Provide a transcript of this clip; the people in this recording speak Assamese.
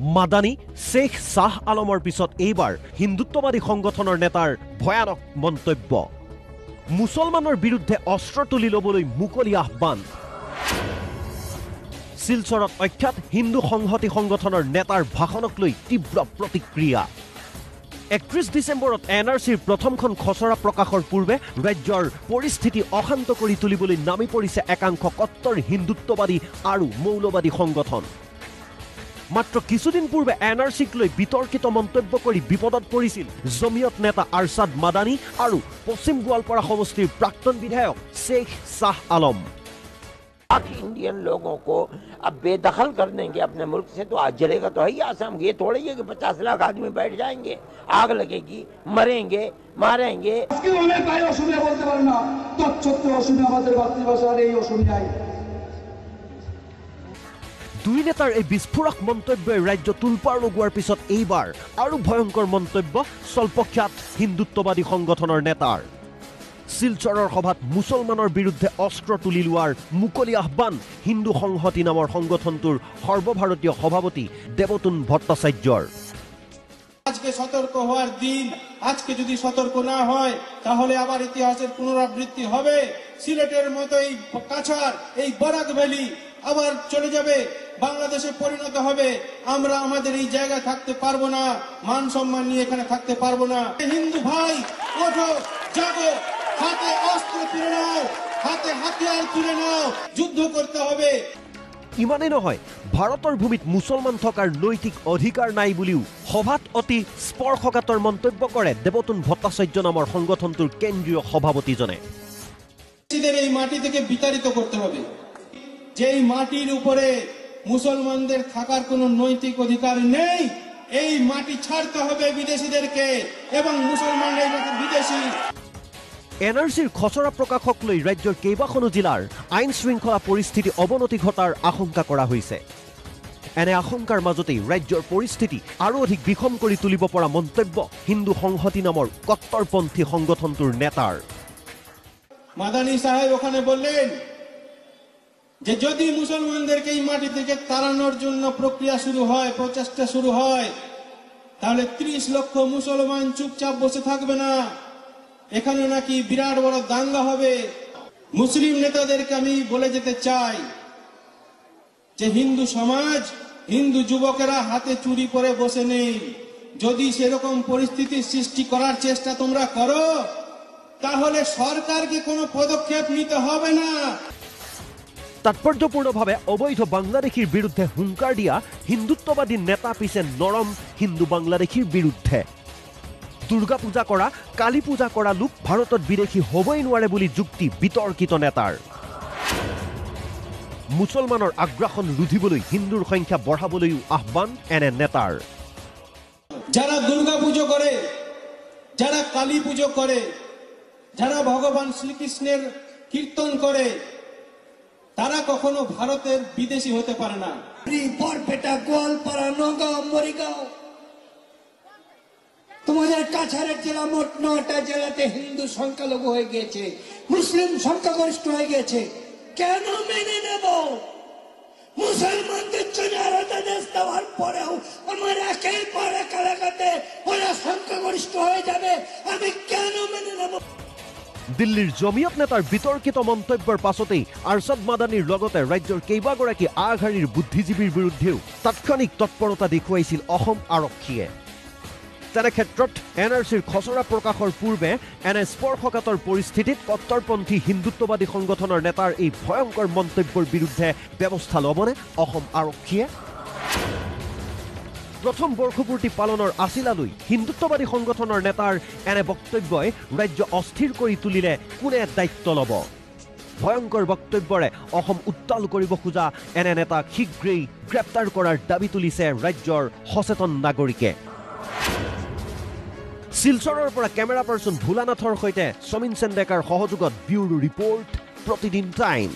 মাদানী শেখ শাহ আলমৰ পিছত এইবাৰ হিন্দুত্ববাদী সংগঠনৰ নেতাৰ ভয়ানক মন্তব্য মুছলমানৰ বিৰুদ্ধে অস্ত্ৰ তুলি ল'বলৈ মুকলি আহ্বান শিলচৰত অখ্যাত হিন্দু সংহতি সংগঠনৰ নেতাৰ ভাষণক লৈ তীব্ৰ প্ৰতিক্ৰিয়া 31 ডিসেম্বৰত এনআৰসিৰ প্ৰথমখন খচৰা প্ৰকাশৰ পূৰ্বে ৰাজ্যৰ পৰিস্থিতি অশান্ত কৰি তুলিবলৈ নামি পৰিছে একাংশ কট্টৰ হিন্দুত্ববাদী আৰু মৌলবাদী সংগঠন মাত্ৰ কিছুদিন পূৰ্বে এনআৰসিক লৈ বিতৰ্কিত মন্তব্য কৰি বিপদত পৰিছিল জমিয়ত নেতা আৰছাদ মাদানী আৰু পশ্চিম গোৱালপাৰা সমষ্টিৰ প্ৰাক্তন বিধায়ক শেখ শাহ আলম इंडियन लोगों को अब बेदखल कर देंगे अपने मुल्क से तो आज जलेगा तो है ही आसाम ये थोड़ा ही है कि 50 लाख आदमी बैठ जाएंगे आग लगेगी मरेंगे मारेंगे দুই নেতাৰ এই বিস্ফোৰক মন্তব্যই ৰাজ্য তুলপাৰ লগোৱাৰ পিছত এইবাৰ আৰু ভয়ংকৰ মন্তব্য স্বল্পখ্যাত হিন্দুত্ববাদী সংগঠনৰ নেতাৰ শিলচৰৰ সভাত মুছলমানৰ বিৰুদ্ধে অস্ত্ৰ তুলি লোৱাৰ মুকলি আহ্বান হিন্দু সংহতি নামৰ সংগঠনটোৰ সৰ্বভাৰতীয় সভাপতি দেৱতুন ভট্টাচাৰ্যৰ আজকে সতর্ক হওয়ার দিন আজকে যদি সতর্ক না হয় তাহলে আবার ইতিহাসের পুনরাবৃত্তি হবে সিলেটের মতো এই কাছাড় এই বরাক ভ্যালি আবার চলে যাবে বাংলাদেশে পরিণত হবে আমরা আমাদের এই জায়গায় থাকতে পারবো না মান সম্মান নিয়ে এখানে থাকতে পারবো না হিন্দু ভাই ওঠো জাগো হাতে অস্ত্র তুলে নাও হাতে হাতিয়ার তুলে নাও যুদ্ধ করতে হবে ইমানে নহয় ভাৰতৰ ভূমিত মুছলমান থকাৰ নৈতিক অধিকাৰ নাই বুলিও সভাত অতি স্পৰ্শকাতৰ মন্তব্য কৰে দেৱতুন ভট্টাচাৰ্য নামৰ সংগঠনটোৰ কেন্দ্ৰীয় সভাপতিজনে এই মাটি থেকে বিতাড়িত করতে হবে যেই মাটির উপরে মুসলমানদের থাকার কোনো নৈতিক অধিকার নেই এই মাটি ছাড়তে হবে বিদেশীদেরকে এবং মুসলমানরা বিদেশী এনআৰসিৰ খচৰা প্ৰকাশক লৈ ৰাজ্যৰ কেইবাখনো জিলাৰ আইন শৃংখলা পৰিস্থিতি অৱনতি ঘটাৰ আশংকা কৰা হৈছে এনে আশংকাৰ মাজতেই ৰাজ্যৰ পৰিস্থিতি আৰু অধিক বিষম কৰি তুলিব পৰা মন্তব্য হিন্দু সংহতি নামৰ কট্টৰপন্থী সংগঠনটোৰ নেতাৰ মাদানী সাহেব ওখানে বললেন যে যদি মুসলমানদেরকে এই মাটি থেকে তাড়ানোর জন্য প্রক্রিয়া শুরু হয় প্রচেষ্টা শুরু হয় তাহলে 30 লক্ষ মুসলমান চুপচাপ বসে থাকবে না এখানে নাকি বিরাট বড় দাঙ্গা হবে মুসলিম নেতাদেরকে আমি বলে যেতে চাই যে হিন্দু সমাজ হিন্দু যুবকেরা হাতে চুরি করে বসে নেই যদি সেরকম পরিস্থিতি সৃষ্টি করার চেষ্টা তোমরা করো তাহলে সরকারকে কোনো পদক্ষেপ নিতে হবে না তাৎপৰ্যপূৰ্ণভাৱে অবৈধ বাংলাদেশীৰ বিৰুদ্ধে হুংকাৰ দিয়া হিন্দুত্ববাদী নেতা পিছে নৰম হিন্দু বাংলাদেশীৰ বিৰুদ্ধে দুৰ্গা পূজা কৰা কালী পূজা কৰা লোক ভাৰতত বিদেশী হ'বই নোৱাৰে বুলি যুক্তি বিতৰ্কিত নেতাৰ মুছলমানৰ আগ্ৰাসন ৰুধিবলৈ হিন্দুৰ সংখ্যা বঢ়াবলৈও আহ্বান এনে নেতাৰ যারা দুর্গা পুজো করে যারা কালী পুজো করে যারা ভগবান শ্রীকৃষ্ণের কীর্তন করে তারা কখনো ভারতের বিদেশী হতে পারে না বরপেটা গোয়ালপাড়া নগাঁও মরিগাঁও তোমাদের কাছাড়ের জেলা মোট 9টা জেলাতে হিন্দু সংখ্যালঘু হয়ে গিয়েছে মুসলিম সংখ্যাগরিষ্ঠ হয়ে গেছে কেন মেনে নেব মুসলমানদের জন্য আলাদা দেশ দেওয়ার পরেও আমার একের পর এক এলাকাতে ওরা সংখ্যাগরিষ্ঠ হয়ে যাবে আমি কেন মেনে নেব দিল্লীৰ জমিয়ত নেতাৰ বিতৰ্কিত মন্তব্যৰ পাছতেই আৰছাদ মাদানীৰ লগতে ৰাজ্যৰ কেইবাগৰাকী আগশাৰীৰ বুদ্ধিজীৱীৰ বিৰুদ্ধেও তাৎক্ষণিক তৎপৰতা দেখুৱাইছিল অসম আৰক্ষীয়ে তেনে ক্ষেত্ৰত এনআৰসিৰ খচৰা প্ৰকাশৰ পূৰ্বে এনে স্পৰ্শকাতৰ পৰিস্থিতিত কট্টৰপন্থী হিন্দুত্ববাদী সংগঠনৰ নেতাৰ এই ভয়ংকৰ মন্তব্যৰ বিৰুদ্ধে ব্যৱস্থা ল'বনে অসম আৰক্ষীয়ে প্ৰথম বৰ্ষপূৰ্তি পালনৰ আছিলালৈ হিন্দুত্ববাদী সংগঠনৰ নেতাৰ এনে বক্তব্যই ৰাজ্য অস্থিৰ কৰি তুলিলে কোনে দায়িত্ব ল'ব ভয়ংকৰ বক্তব্যৰে অসম উত্তাল কৰিব খোজা এনে নেতাক শীঘ্ৰেই গ্ৰেপ্তাৰ কৰাৰ দাবী তুলিছে ৰাজ্যৰ সচেতন নাগৰিকে শিলচৰৰ পৰা কেমেৰা পাৰ্চন ভোলানাথৰ সৈতে সমীন চেণ্ডেকাৰ সহযোগত ব্যুৰো ৰিপৰ্ট প্ৰতিদিন টাইম